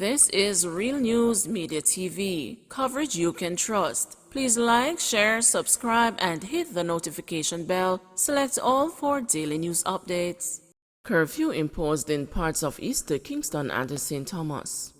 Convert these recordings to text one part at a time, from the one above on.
This is Real News Media TV, coverage you can trust. Please like, share, subscribe, and hit the notification bell. Select all for daily news updates. Curfew imposed in parts of East Kingston and St. Thomas.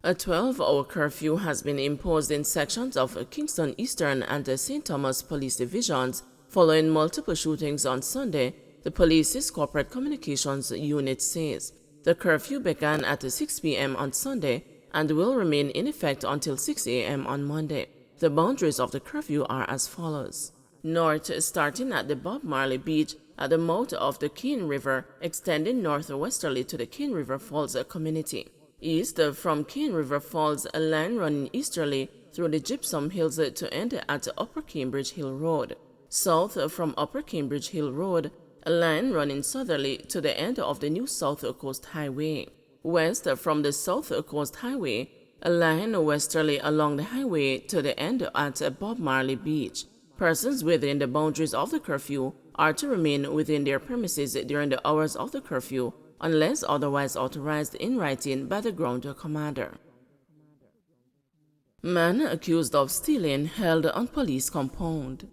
A 12-hour curfew has been imposed in sections of Kingston Eastern and St. Thomas police divisions following multiple shootings on Sunday, the police's corporate communications unit says. The curfew began at 6 p.m. on Sunday and will remain in effect until 6 a.m. on Monday. The boundaries of the curfew are as follows. North, starting at the Bob Marley Beach at the mouth of the Keene River, extending northwesterly to the Keene River Falls community. East, from Keene River Falls, a line running easterly through the Gypsum Hills to end at Upper Cambridge Hill Road. South, from Upper Cambridge Hill Road, a line running southerly to the end of the new South Coast Highway. West, from the South Coast Highway, a line westerly along the highway to the end at Bob Marley Beach. Persons within the boundaries of the curfew are to remain within their premises during the hours of the curfew unless otherwise authorized in writing by the ground commander. Man accused of stealing held on police compound.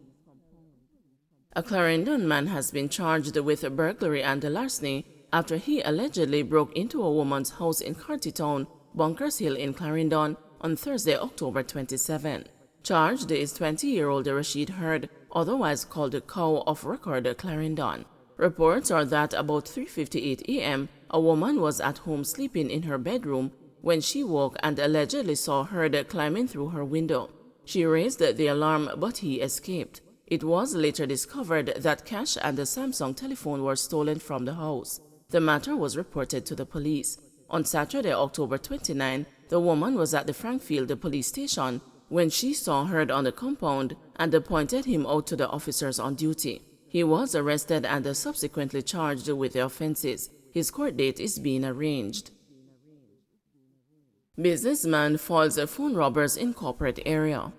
A Clarendon man has been charged with burglary and larceny after he allegedly broke into a woman's house in Cartytown, Bunkers Hill in Clarendon on Thursday, October 27. Charged is 20-year-old Rashid Hurd, otherwise called Cow of Record Clarendon. Reports are that about 3:58 a.m., a woman was at home sleeping in her bedroom when she woke and allegedly saw Hurd climbing through her window. She raised the alarm, but he escaped. It was later discovered that cash and a Samsung telephone were stolen from the house. The matter was reported to the police. On Saturday, October 29, the woman was at the Frankfield police station when she saw Hurd on the compound and pointed him out to the officers on duty. He was arrested and subsequently charged with the offenses. His court date is being arranged. Businessman foils phone robbers in corporate area.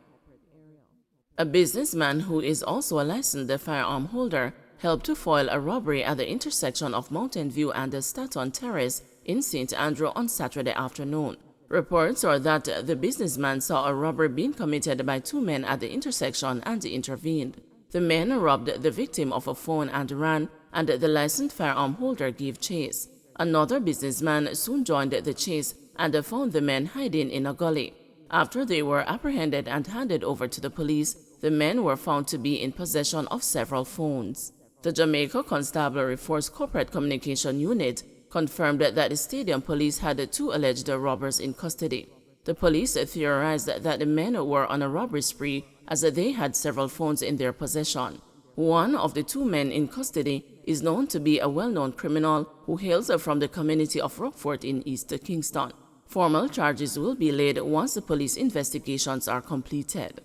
A businessman who is also a licensed firearm holder helped to foil a robbery at the intersection of Mountain View and Staton Terrace in St. Andrew on Saturday afternoon. Reports are that the businessman saw a robbery being committed by two men at the intersection and intervened. The men robbed the victim of a phone and ran, and the licensed firearm holder gave chase. Another businessman soon joined the chase and found the men hiding in a gully. After they were apprehended and handed over to the police, the men were found to be in possession of several phones. The Jamaica Constabulary Force Corporate Communication Unit confirmed that the stadium police had two alleged robbers in custody. The police theorized that the men were on a robbery spree as they had several phones in their possession. One of the two men in custody is known to be a well-known criminal who hails from the community of Rockford in East Kingston. Formal charges will be laid once the police investigations are completed.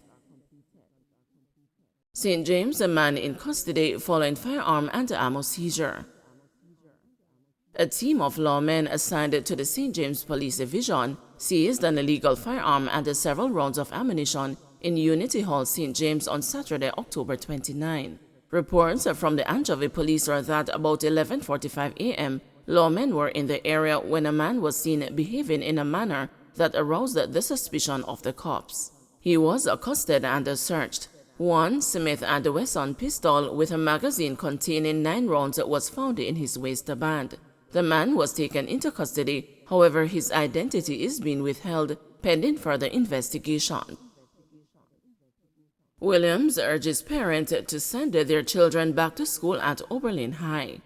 St. James, a man in custody following firearm and ammo seizure. A team of lawmen assigned to the St. James Police Division seized an illegal firearm and several rounds of ammunition in Unity Hall, St. James on Saturday, October 29. Reports from the Anchovy Police are that about 11:45 a.m., lawmen were in the area when a man was seen behaving in a manner that aroused the suspicion of the cops. He was accosted and searched. One Smith & Wesson pistol with a magazine containing 9 rounds was found in his waistband. The man was taken into custody, however his identity is being withheld pending further investigation. Williams urges parents to send their children back to school at Oberlin High.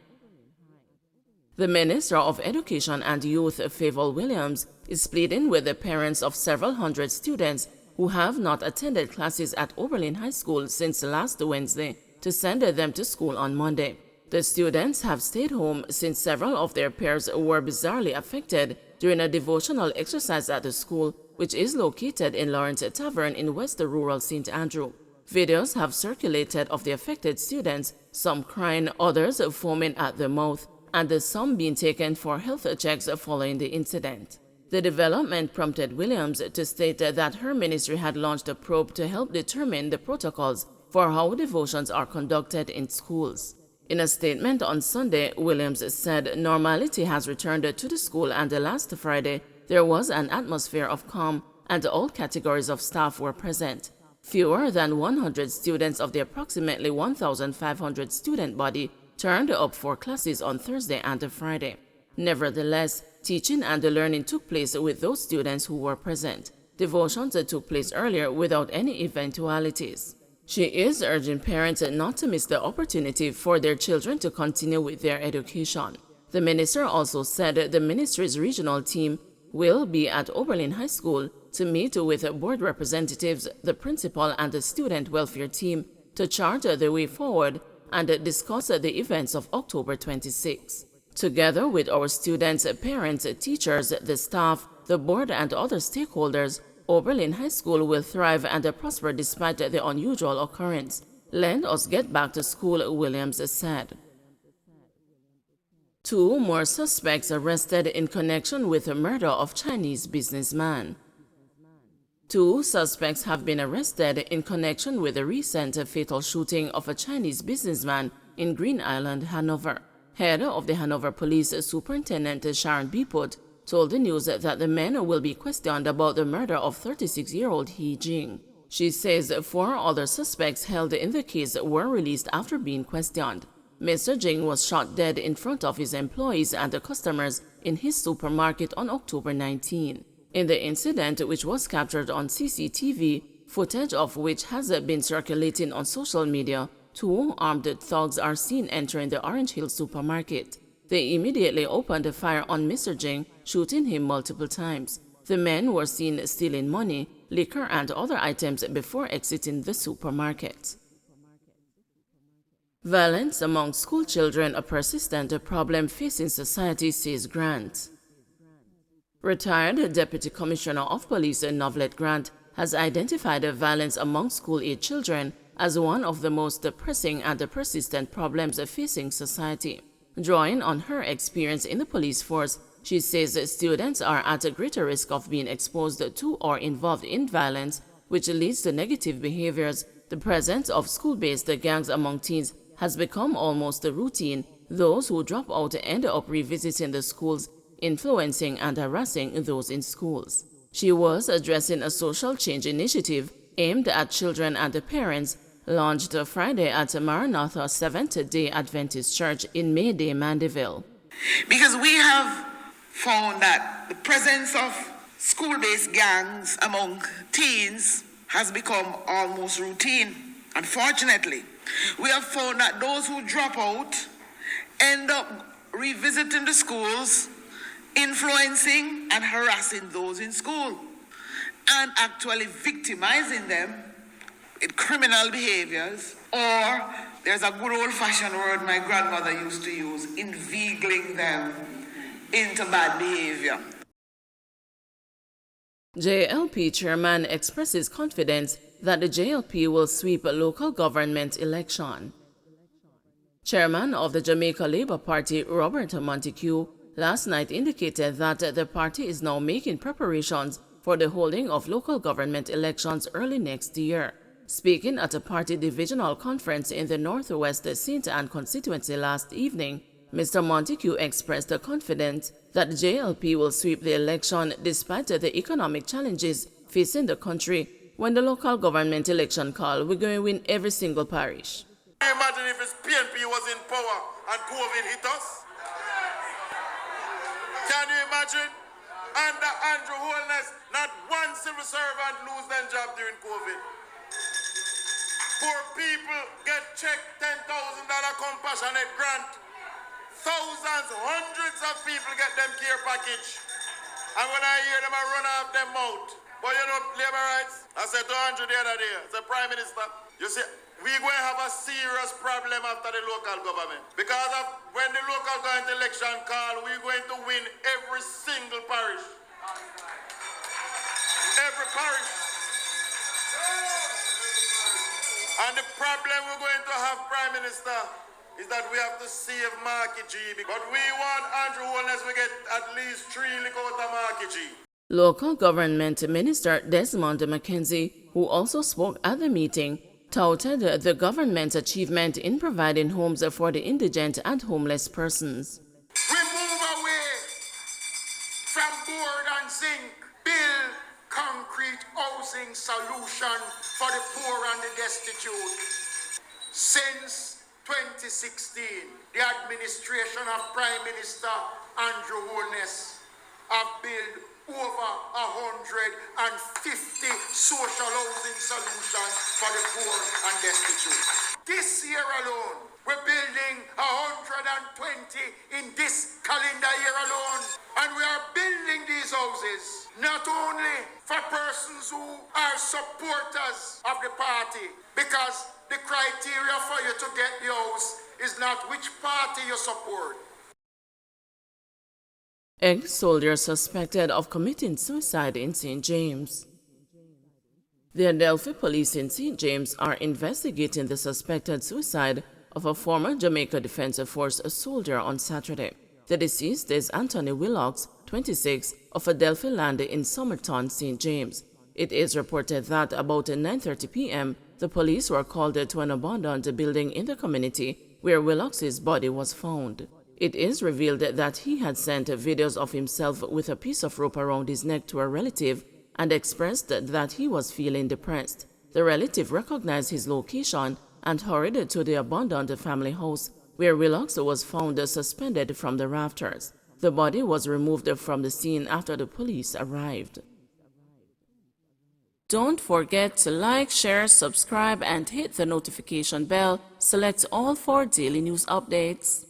The Minister of Education and Youth, Favour Williams, is pleading with the parents of several hundred students who have not attended classes at Oberlin High School since last Wednesday to send them to school on Monday. The students have stayed home since several of their peers were bizarrely affected during a devotional exercise at the school, which is located in Lawrence Tavern in West Rural St. Andrew. Videos have circulated of the affected students, some crying, others foaming at the mouth, and some being taken for health checks following the incident. The development prompted Williams to state that her ministry had launched a probe to help determine the protocols for how devotions are conducted in schools. In a statement on Sunday, Williams said normality has returned to the school and last Friday, there was an atmosphere of calm and all categories of staff were present. Fewer than 100 students of the approximately 1,500 student body turned up for classes on Thursday and Friday. Nevertheless, teaching and learning took place with those students who were present. Devotions took place earlier without any eventualities. She is urging parents not to miss the opportunity for their children to continue with their education. The minister also said the ministry's regional team will be at Oberlin High School to meet with board representatives, the principal, and the student welfare team to chart the way forward and discuss the events of October 26. Together with our students, parents, teachers, the staff, the board, and other stakeholders, Oberlin High School will thrive and prosper despite the unusual occurrence. Let us get back to school, Williams said. 2 more suspects arrested in connection with the murder of Chinese businessman. 2 suspects have been arrested in connection with the recent fatal shooting of a Chinese businessman in Green Island, Hanover. Head of the Hanover Police Superintendent Sharon Biput told the news that the men will be questioned about the murder of 36-year-old He Jing. She says 4 other suspects held in the case were released after being questioned. Mr. Jing was shot dead in front of his employees and the customers in his supermarket on October 19. In the incident, which was captured on CCTV, footage of which has been circulating on social media, 2 armed thugs are seen entering the Orange Hill supermarket. They immediately opened fire on Mr. Jing, shooting him multiple times. The men were seen stealing money, liquor, and other items before exiting the supermarket. Violence among school children a persistent problem facing society, says Grant. Retired Deputy Commissioner of Police Novelet Grant has identified violence among school-age children as one of the most pressing and persistent problems facing society. Drawing on her experience in the police force, she says students are at a greater risk of being exposed to or involved in violence, which leads to negative behaviors. The presence of school-based gangs among teens has become almost a routine. Those who drop out end up revisiting the schools, influencing and harassing those in schools. She was addressing a social change initiative aimed at children and parents, launched Friday at Maranatha Seventh-day Adventist Church in Midday, Mandeville. Because we have found that the presence of school-based gangs among teens has become almost routine. Unfortunately, we have found that those who drop out end up revisiting the schools, influencing and harassing those in school, and actually victimizing them in criminal behaviors, or there's a good old-fashioned word my grandmother used to use, inveigling them into bad behavior. JLP Chairman expresses confidence that the JLP will sweep a local government election. Chairman of the Jamaica Labour Party, Robert Montague, last night indicated that the party is now making preparations for the holding of local government elections early next year. Speaking at a party divisional conference in the Northwest St. Anne constituency last evening, Mr. Montague expressed confidence that the JLP will sweep the election despite the economic challenges facing the country. When the local government election call, we're going to win every single parish. Imagine if his PNP was in power and COVID hit us. Can you imagine? Under Andrew Holness, not one civil servant lose their job during COVID. Poor people get checked $10,000 compassionate grant. Thousands, hundreds of people get them care package. And when I hear them, I run off them out. But you know, labor rights, I said to Andrew the other day, the Prime Minister, you see, we're going to have a serious problem after the local government. Because of when the local government election call, we're going to win every single parish. Every parish. And the problem we're going to have, Prime Minister, is that we have to save Marky G. But we want Andrew Holness to get at least 3 lick out of Marky G. Local Government Minister Desmond McKenzie, who also spoke at the meeting, touted the government's achievement in providing homes for the indigent and homeless persons. We move away from board and zinc, build concrete housing solution for the poor and the destitute. Since 2016, the administration of Prime Minister Andrew Holness have built over 150 social housing solutions for the poor and destitute. This year alone, we're building 120 in this calendar year alone. And we are building these houses not only for persons who are supporters of the party, because the criteria for you to get the house is not which party you support. Ex-soldier suspected of committing suicide in St. James. The Adelphi police in St. James are investigating the suspected suicide of a former Jamaica Defense Force soldier on Saturday. The deceased is Anthony Willocks, 26, of Adelphi Land in Somerton, St. James. It is reported that about 9:30 p.m., the police were called to an abandoned building in the community where Willocks' body was found. It is revealed that he had sent videos of himself with a piece of rope around his neck to a relative and expressed that he was feeling depressed. The relative recognized his location and hurried to the abandoned family house, where Willocks was found suspended from the rafters. The body was removed from the scene after the police arrived. Don't forget to like, share, subscribe, and hit the notification bell. Select all for daily news updates.